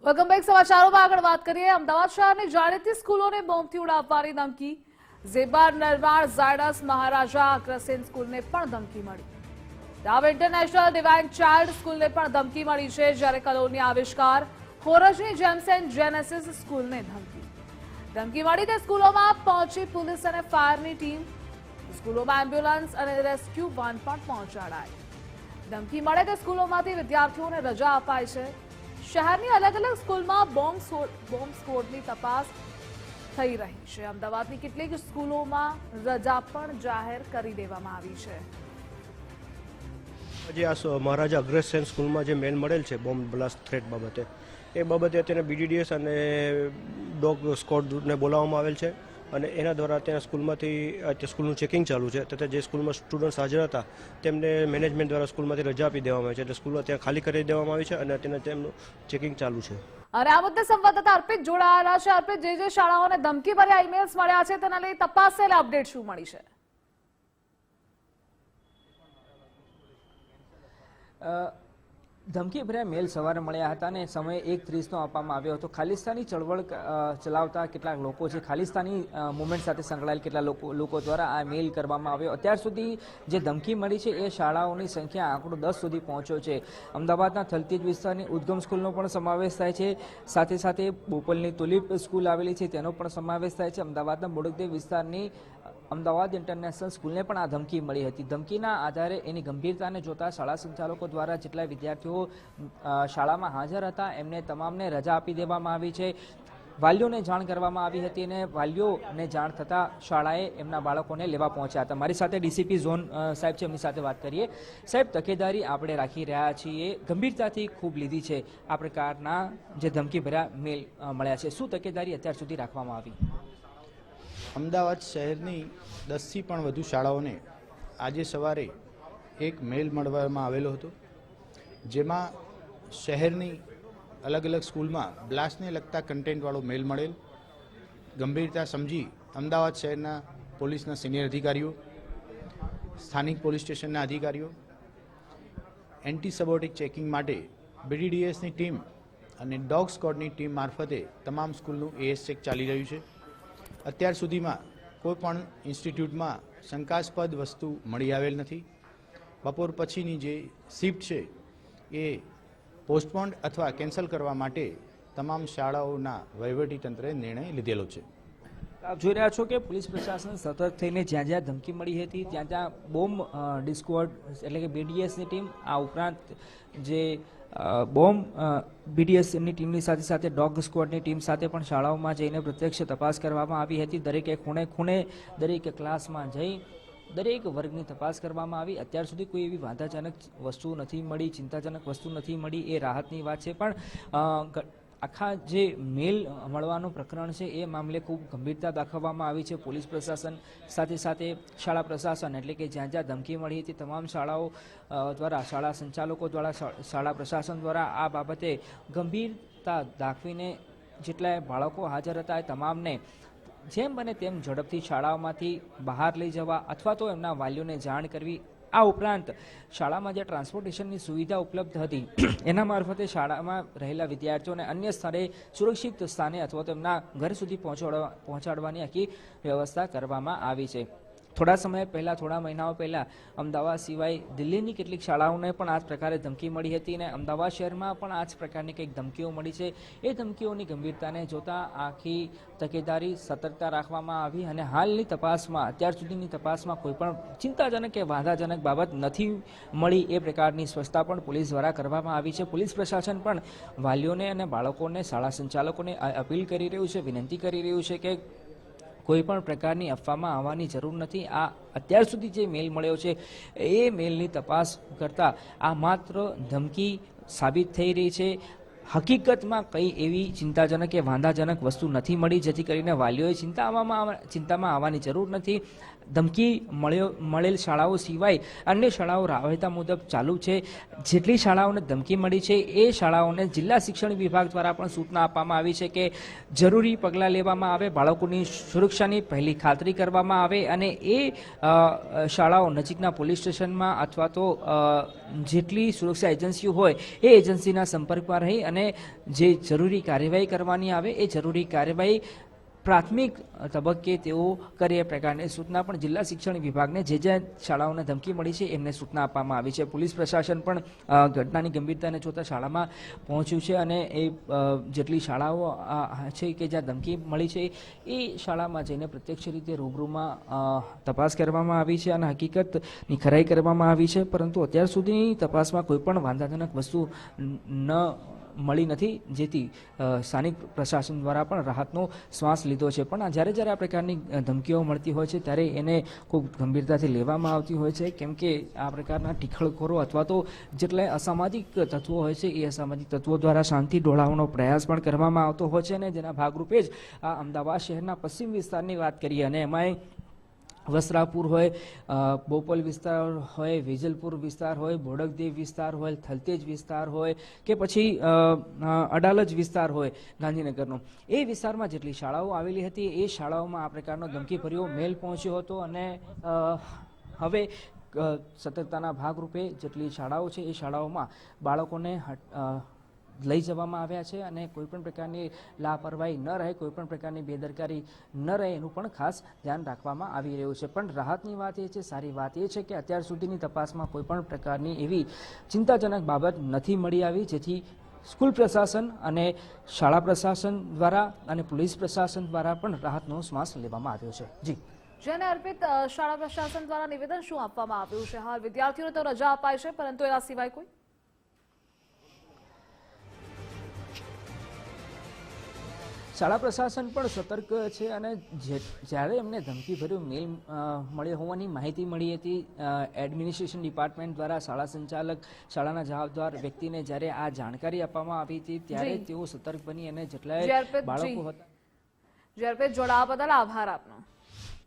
Welcome back સમાચારોમાં આગળ વાત કરીએ અમદાવાદ શહેરની જાણીતી સ્કૂલોને બોમ્બથી ઉડાવવાની ધમકી ઝેબાર નરવાણ ઝાયડસ મહારાજા અગ્રસેન સ્કૂલને પણ ધમકી મળી રાવ ઇન્ટરનેશનલ ડિવાઇન ચાઇલ્ડ સ્કૂલને પણ ધમકી મળી છે જ્યારે કલોની આવિષ્કાર ખોરજની જેમ્સ એન્ડ જેનેસિસ સ્કૂલને ધમકી મળી તે સ્કૂલોમાં પહોંચી પોલીસ અને ફાયરની ટીમ સ્કૂલોમાં એમ્બ્યુલન્સ અને રેસ્ક્યુ વાન પણ પહોંચાડાય ધમકી મળે તે સ્કૂલોમાંથી વિદ્યાર્થીઓને રજા અપાય છે શહેરની અલગ અલગ સ્કૂલમાં બોમ્બ સ્ફોટની તપાસ થઈ રહી છે અમદાવાદની કેટલીક સ્કૂલોમાં રજા પણ જાહેર કરી દેવામાં આવી છે જે આ મહારાજા અગ્રસેન સ્કૂલમાં જે મેલ મળેલ છે બોમ્બ બ્લાસ્ટ થ્રેટ બાબતે એ બાબતે અત્યારે BDDS અને ડોગ સ્કોડને બોલાવવામાં આવેલ છે અને એના દ્વારા ત્યાં સ્કૂલમાંથી સ્કૂલનું ચેકિંગ ચાલુ છે તથા જે સ્કૂલમાં સ્ટુડન્ટ્સ હાજર હતા તેમને મેનેજમેન્ટ દ્વારા સ્કૂલમાંથી રજા આપી દેવામાં આવી છે એટલે સ્કૂલ ત્યાં ખાલી કરી દેવામાં આવી છે અને અત્યારે તેમનું ચેકિંગ ચાલુ છે અને આ મુદ્દે સંવાદદાતા અર્પિત જોડાયેલા છે અર્પિત જે શાળાઓને ધમકી ભર્યા ઈમેલ્સ મળ્યા છે તેના લઈ તપાસેલા અપડેટ શું મળી છે ધમકી ભર્યા મેલ સવારે મળ્યા હતા અને સમય 1:30નો આપવામાં આવ્યો હતો ખાલિસ્તાની ચળવળ ચલાવતા કેટલાક લોકો છે ખાલિસ્તાની મુવમેન્ટ સાથે સંકળાયેલ કેટલાક લોકો દ્વારા આ મેલ કરવામાં આવ્યો અત્યાર સુધી જે ધમકી મળી છે એ શાળાઓની સંખ્યા આંકડો 10 સુધી પહોંચ્યો છે અમદાવાદના થલતેજ વિસ્તારની ઉદ્ગમ સ્કૂલનો પણ સમાવેશ થાય છે સાથે સાથે બોપલની તુલિપ સ્કૂલ આવેલી છે તેનો પણ સમાવેશ થાય છે અમદાવાદના બોડકદેવ વિસ્તારની અમદાવાદ ઇન્ટરનેશનલ સ્કૂલને પણ આ ધમકી મળી હતી ધમકીના આધારે એની ગંભીરતાને જોતા શાળા સંચાલકો દ્વારા જેટલા વિદ્યાર્થીઓ શાળામાં હાજર હતા એમને તમામને રજા આપી દેવામાં આવી છે વાલીઓને જાણ કરવામાં આવી હતી અને વાલીઓને જાણ થતાં શાળાએ એમના બાળકોને લેવા પહોંચ્યા હતા મારી સાથે ડીસીપી ઝોન સાહેબ છે એમની સાથે વાત કરીએ સાહેબ તકેદારી આપણે રાખી રહ્યા છીએ ગંભીરતાથી ખૂબ લીધી છે આ પ્રકારના જે ધમકી ભર્યા મેલ મળ્યા છે શું તકેદારી અત્યાર સુધી રાખવામાં આવી અમદાવાદ શહેરની 10થી પણ વધુ શાળાઓને આજે સવારે એક મેલ મળવામાં આવેલો હતો જેમાં શહેરની અલગ અલગ સ્કૂલમાં બ્લાસ્ટને લગતા કન્ટેન્ટવાળો મેલ મળેલ ગંભીરતા સમજી અમદાવાદ શહેરના પોલીસના સિનિયર અધિકારીઓ સ્થાનિક પોલીસ સ્ટેશનના અધિકારીઓ એન્ટી સબોટિક ચેકિંગ માટે BDDSની ટીમ અને ડોગ સ્કોડની ટીમ મારફતે તમામ સ્કૂલનું AS ચેક ચાલી રહ્યું છે અત્યાર સુધીમાં કોઈ પણ ઇન્સ્ટિટ્યૂટમાં શંકાસ્પદ વસ્તુ મળી આવેલ નથી બપોર પછીની જે શિફ્ટ છે એ પોસ્ટપોન્ડ અથવા કેન્સલ કરવા માટે તમામ શાળાઓના વહીવટીતંત્રે નિર્ણય લીધેલો છે આપ જોઈ રહ્યા છો કે પોલીસ પ્રશાસન સતર્ક થઈને જ્યાં જ્યાં ધમકી મળી હતી ત્યાં ત્યાં બોમ્બ ડિસ્કોડ એટલે કે BDSની ટીમ આ ઉપરાંત જે બોમ્બ BDSની ટીમની સાથે સાથે ડોગ સ્ક્વોડની ટીમ સાથે પણ શાળાઓમાં જઈને પ્રત્યક્ષ તપાસ કરવામાં આવી હતી દરેકે ખૂણે દરેક ક્લાસમાં જઈ દરેક વર્ગની તપાસ કરવામાં આવી અત્યાર સુધી કોઈ એવી વાંધાજનક વસ્તુ નથી મળી ચિંતાજનક વસ્તુ નથી મળી એ રાહતની વાત છે પણ આખા જે મેલ મળવાનું પ્રકરણ છે એ મામલે ખૂબ ગંભીરતા દાખવવામાં આવી છે પોલીસ પ્રશાસન સાથે સાથે શાળા પ્રશાસન એટલે કે જ્યાં જ્યાં ધમકી મળી હતી તમામ શાળાઓ દ્વારા શાળા સંચાલકો દ્વારા શાળા પ્રશાસન દ્વારા આ બાબતે ગંભીરતા દાખવીને જેટલા બાળકો હાજર હતા એ તમામને જેમ બને તેમ ઝડપથી શાળાઓમાંથી બહાર લઈ જવા અથવા તો એમના વાલીઓને જાણ કરવી આ ઉપરાંત શાળામાં જે ટ્રાન્સપોર્ટેશનની સુવિધા ઉપલબ્ધ હતી એના મારફતે શાળામાં રહેલા વિદ્યાર્થીઓને અન્ય સ્થળે સુરક્ષિત સ્થાને અથવા તો એમના ઘર સુધી પહોંચાડવાની આખી વ્યવસ્થા કરવામાં આવી છે થોડા સમય પહેલાં થોડા મહિનાઓ પહેલાં અમદાવાદ સિવાય દિલ્હીની કેટલીક શાળાઓને પણ આ જ પ્રકારે ધમકી મળી હતી અને અમદાવાદ શહેરમાં પણ આ જ પ્રકારની કંઈક ધમકીઓ મળી છે એ ધમકીઓની ગંભીરતાને જોતા આખી તકેદારી સતર્કતા રાખવામાં આવી અને હાલની તપાસમાં અત્યાર સુધીની તપાસમાં કોઈ પણ ચિંતાજનક કે વાંધાજનક બાબત નથી મળી એ પ્રકારની સ્પષ્ટતા પણ પોલીસ દ્વારા કરવામાં આવી છે પોલીસ પ્રશાસન પણ વાલીઓને અને બાળકોને શાળા સંચાલકોને અપીલ કરી રહ્યું છે વિનંતી કરી રહ્યું છે કે કોઈ પણ પ્રકારની અફવામાં આવવાની જરૂર નથી આ અત્યાર સુધી જે મેલ મળ્યો છે એ મેલની તપાસ કરતાં આ માત્ર ધમકી સાબિત થઈ રહી છે હકીકતમાં કંઈ એવી ચિંતાજનક કે વાંધાજનક વસ્તુ નથી મળી જેથી કરીને વાલીઓએ ચિંતામાં આવવાની જરૂર નથી ધમકી મળેલ શાળાઓ સિવાય અન્ય શાળાઓ રાબેતા મુજબ ચાલુ છે જેટલી શાળાઓને ધમકી મળી છે એ શાળાઓને જિલ્લા શિક્ષણ વિભાગ દ્વારા પણ સૂચના આપવામાં આવી છે કે જરૂરી પગલાં લેવામાં આવે બાળકોની સુરક્ષાની પહેલી ખાતરી કરવામાં આવે અને એ શાળાઓ નજીકના પોલીસ સ્ટેશનમાં અથવા તો જેટલી સુરક્ષા એજન્સીઓ હોય એ એજન્સીના સંપર્કમાં રહી અને અને જે જરૂરી કાર્યવાહી કરવાની આવે એ જરૂરી કાર્યવાહી પ્રાથમિક તબક્કે તેઓ કરે એ પ્રકારની સૂચના પણ જિલ્લા શિક્ષણ વિભાગને જે શાળાઓને ધમકી મળી છે એમને સૂચના આપવામાં આવી છે. પોલીસ પ્રશાસન પણ ઘટનાની ગંભીરતાને જોતા શાળામાં પહોંચ્યું છે અને એ જેટલી શાળાઓ છે કે જ્યાં ધમકી મળી છે એ શાળામાં જઈને પ્રત્યક્ષ રીતે રૂબરૂમાં તપાસ કરવામાં આવી છે અને હકીકતની ખરાઈ કરવામાં આવી છે, પરંતુ અત્યાર સુધીની તપાસમાં કોઈ પણ વાંધાજનક વસ્તુ ન મળી નથી, જેથી સ્થાનિક પ્રશાસન દ્વારા પણ રાહતનો શ્વાસ લીધો છે. પણ જ્યારે આ પ્રકારની ધમકીઓ મળતી હોય છે ત્યારે એને ખૂબ ગંભીરતાથી લેવામાં આવતી હોય છે, કેમ કે આ પ્રકારના ટીખળખોરો અથવા તો જેટલા અસામાજિક તત્વો હોય છે એ અસામાજિક તત્વો દ્વારા શાંતિ ડોળાવવાનો પ્રયાસ પણ કરવામાં આવતો હોય છે અને જેના ભાગરૂપે જ આ અમદાવાદ શહેરના પશ્ચિમ વિસ્તારની વાત કરીએ અને એમાંય વસ્ત્રાપુર હોય, બોપલ વિસ્તાર હોય, વેજલપુર વિસ્તાર હોય, બોડકદેવ વિસ્તાર હોય, થલતેજ વિસ્તાર હોય કે પછી અડાલજ વિસ્તાર હોય ગાંધીનગરનો, એ વિસ્તારમાં જેટલી શાળાઓ આવેલી હતી એ શાળાઓમાં આ પ્રકારનો ધમકીભર્યો મેલ પહોંચ્યો હતો અને હવે સતર્કતાના ભાગરૂપે જેટલી શાળાઓ છે એ શાળાઓમાં બાળકોને લઈ જવામાં આવ્યા છે અને કોઈપણ પ્રકારની લાપરવાહી ન રહે, કોઈપણ પ્રકારની બેદરકારી ન રહે એનું પણ ખાસ ધ્યાન રાખવામાં આવી રહ્યું છે. પણ રાહતની વાત એ છે, સારી વાત એ છે કે અત્યાર સુધીની તપાસમાં કોઈપણ પ્રકારની એવી ચિંતાજનક બાબત નથી મળી આવી, જેથી સ્કૂલ પ્રશાસન અને શાળા પ્રશાસન દ્વારા અને પોલીસ પ્રશાસન દ્વારા પણ રાહતનો શ્વાસ લેવામાં આવ્યો છે. જી જેને અર્પિત, શાળા પ્રશાસન દ્વારા નિવેદન શું આપવામાં આવ્યું છે? હાલ વિદ્યાર્થીઓને તો રજા અપાય છે, પરંતુ એના સિવાય કોઈ શાળા પ્રશાસન પણ સતર્ક છે અને જ્યારે એમને ધમકીભર્યું મેલ મળ્યો હોવાની માહિતી મળી હતી એડમિનિસ્ટ્રેશન ડિપાર્ટમેન્ટ દ્વારા શાળા સંચાલક, શાળાના જવાબદાર વ્યક્તિને જ્યારે આ જાણકારી આપવામાં આવી હતી ત્યારે તેઓ સતર્ક બની અને જેટલાય બાળકો હતા. જોડાવા બદલ આભાર આપનો.